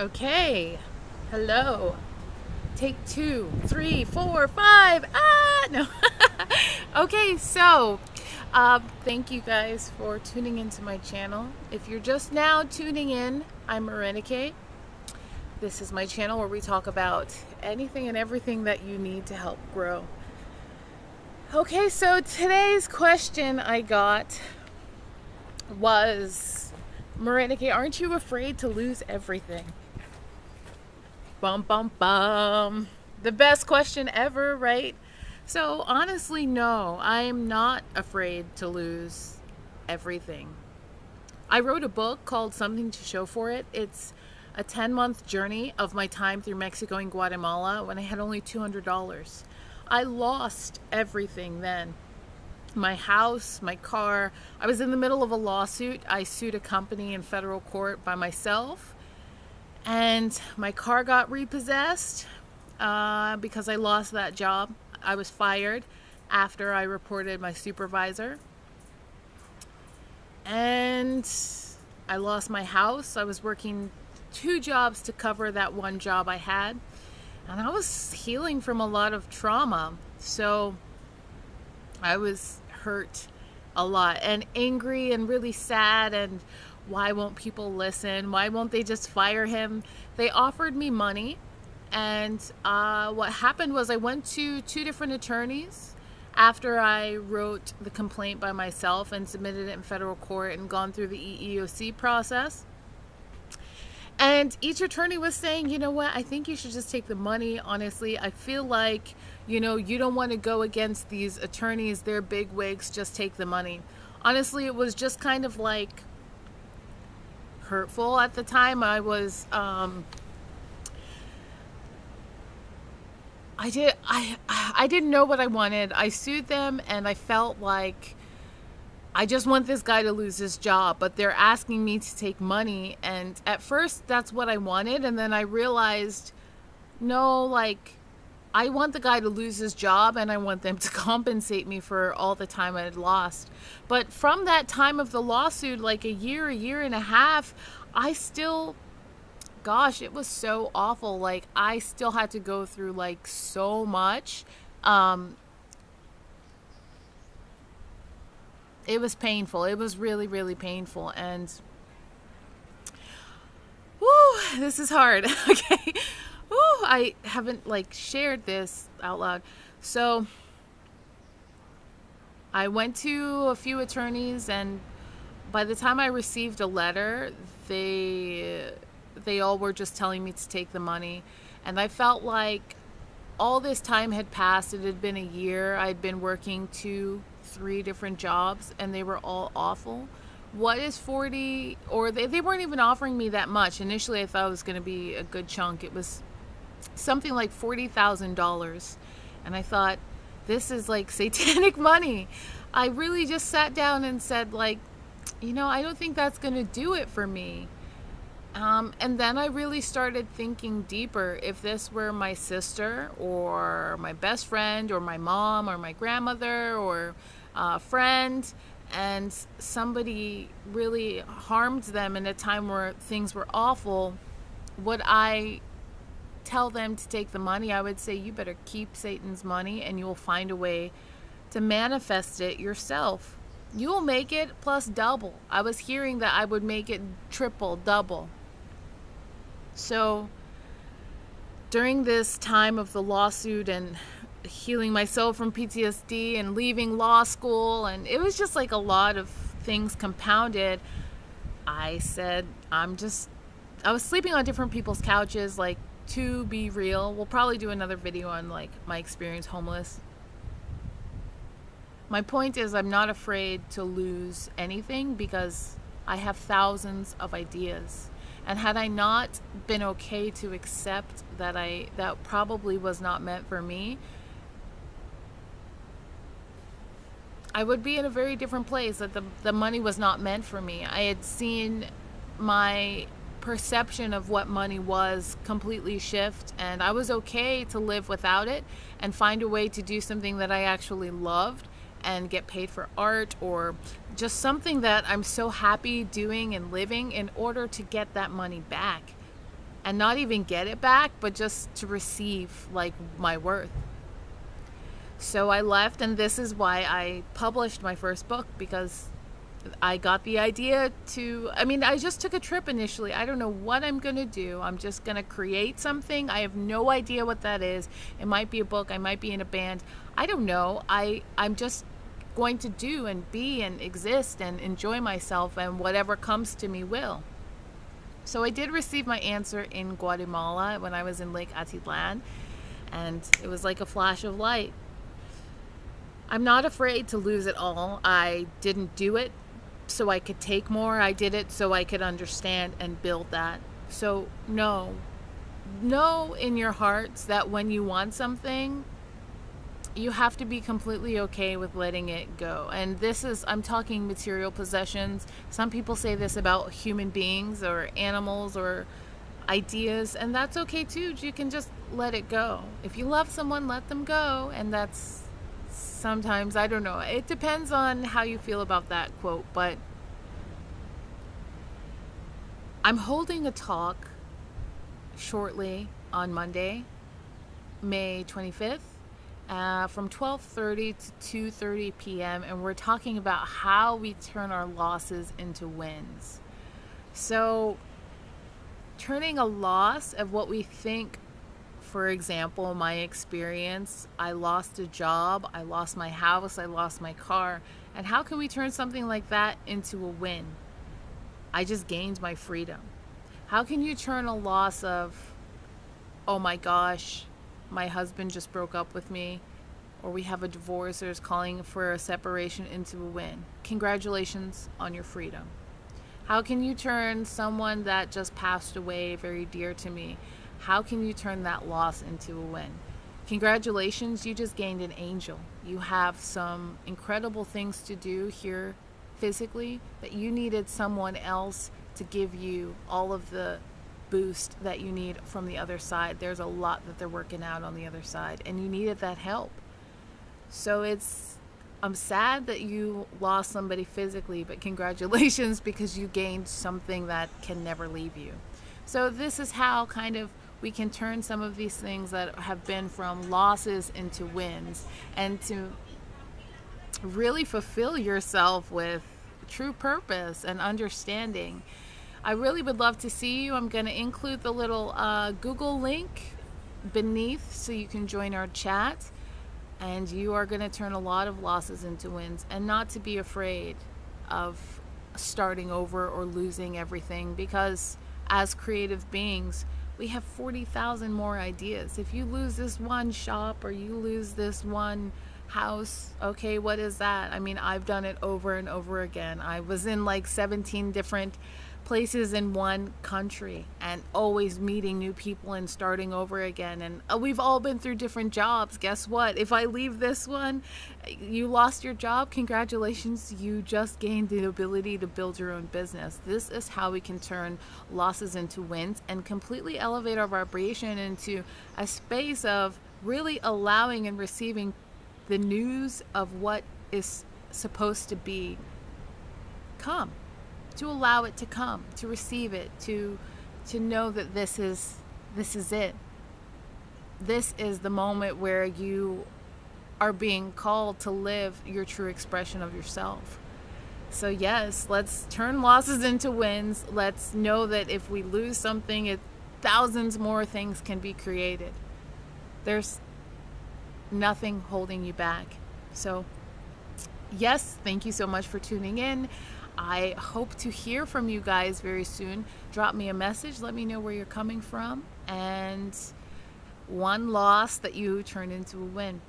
Okay. Hello. Take 2, 3, 4, 5. No. Okay, so thank you guys for tuning into my channel. If you're just now tuning in, I'm Marinike. This is my channel where we talk about anything and everything that you need to help grow. Okay, so today's question I got was, Marinike, aren't you afraid to lose everything? Bum, bum, bum. The best question ever, right? So honestly, no, I'm not afraid to lose everything. I wrote a book called Something to Show for It. It's a 10-month journey of my time through Mexico and Guatemala when I had only $200. I lost everything then. My house, my car. I was in the middle of a lawsuit. I sued a company in federal court by myself. And my car got repossessed because I lost that job. I was fired after I reported my supervisor. And I lost my house. I was working 2 jobs to cover that one job I had. And I was healing from a lot of trauma. So I was hurt a lot and angry and really sad, and why won't people listen? Why won't they just fire him? They offered me money, and what happened was I went to 2 different attorneys after I wrote the complaint by myself and submitted it in federal court and gone through the EEOC process. And each attorney was saying, you know what, I think you should just take the money. Honestly, I feel like, you don't want to go against these attorneys. They're big wigs, just take the money. Honestly, it was just kind of like hurtful at the time. I was, I didn't know what I wanted. I sued them and I felt like I just want this guy to lose his job, but they're asking me to take money. And at first that's what I wanted. And then I realized, no, like, I want the guy to lose his job and I want them to compensate me for all the time I had lost. But from that time of the lawsuit, like a year and a half, I still, gosh, it was so awful. Like, I still had to go through like so much. It was painful. It was really, really painful. And whoo, this is hard. Okay. Whoo, I haven't like shared this out loud. So I went to a few attorneys, and by the time I received a letter, they all were just telling me to take the money. And I felt like all this time had passed. It had been a year. I'd been working 2, 3 different jobs, and they were all awful. What is 40, or they weren't even offering me that much. Initially I thought it was going to be a good chunk. It was something like $40,000, and I thought, this is like satanic money. I really just sat down and said, like, I don't think that's going to do it for me. And then I really started thinking deeper. If this were my sister or my best friend or my mom or my grandmother or a friend, and somebody really harmed them in a time where things were awful, would I tell them to take the money? I would say, you better keep Satan's money and you will find a way to manifest it yourself. You will make it plus double. I was hearing that I would make it triple, double. So during this time of the lawsuit and healing myself from PTSD and leaving law school, and it was just like a lot of things compounded, I said, I was sleeping on different people's couches, like, to be real. We'll probably do another video on like my experience homeless. My point is, I'm not afraid to lose anything because I have thousands of ideas. And had I not been okay to accept that that probably was not meant for me, I would be in a very different place, that the money was not meant for me. I had seen my perception of what money was completely shift, and I was okay to live without it and find a way to do something that I actually loved and get paid for art, or just something that I'm so happy doing and living, in order to get that money back. and not even get it back, but just to receive like my worth. So I left, and this is why I published my first book, because I got the idea to, I mean, I just took a trip initially. I don't know what I'm going to do. I'm just going to create something. I have no idea what that is. It might be a book. I might be in a band. I don't know. I'm just going to do and be and exist and enjoy myself, and whatever comes to me will. So I did receive my answer in Guatemala when I was in Lake Atitlan, and it was like a flash of light. I'm not afraid to lose it all. I didn't do it so I could take more. I did it so I could understand and build that. So know in your hearts that when you want something, you have to be completely okay with letting it go. And this is, I'm talking material possessions. Some people say this about human beings or animals or ideas, and that's okay too. You can just let it go. If you love someone, let them go. And that's sometimes, I don't know, it depends on how you feel about that quote. But I'm holding a talk shortly on Monday, May 25th, from 12:30 to 2:30 p.m. and we're talking about how we turn our losses into wins. So turning a loss of what we think, for example, my experience, I lost a job, I lost my house, I lost my car, and how can we turn something like that into a win? I just gained my freedom. How can you turn a loss of, oh my gosh, my husband just broke up with me, or we have a divorce, or is calling for a separation, into a win? Congratulations on your freedom. How can you turn someone that just passed away, very dear to me, how can you turn that loss into a win? Congratulations, you just gained an angel. You have some incredible things to do here physically that you needed someone else to give you all of the boost that you need from the other side. There's a lot that they're working out on the other side, and you needed that help. So I'm sad that you lost somebody physically, but congratulations, because you gained something that can never leave you. So this is how kind of we can turn some of these things that have been from losses into wins, and to really fulfill yourself with true purpose and understanding. I really would love to see you. I'm going to include the little Google link beneath so you can join our chat. And you are going to turn a lot of losses into wins, and not to be afraid of starting over or losing everything, because as creative beings, we have 40,000 more ideas. If you lose this one shop, or you lose this one house, okay, what is that? I mean, I've done it over and over again. I was in like 17 different places in one country, and always meeting new people and starting over again. And we've all been through different jobs. Guess what? If I leave this one, you lost your job, congratulations, you just gained the ability to build your own business. This is how we can turn losses into wins and completely elevate our vibration into a space of really allowing and receiving the news of what is supposed to be come. To allow it to come, to receive it, to know that this is it. This is the moment where you are being called to live your true expression of yourself. So yes, let's turn losses into wins. Let's know that if we lose something, thousands more things can be created. There's nothing holding you back. So yes, thank you so much for tuning in. I hope to hear from you guys very soon. Drop me a message. Let me know where you're coming from, and one loss that you turn into a win.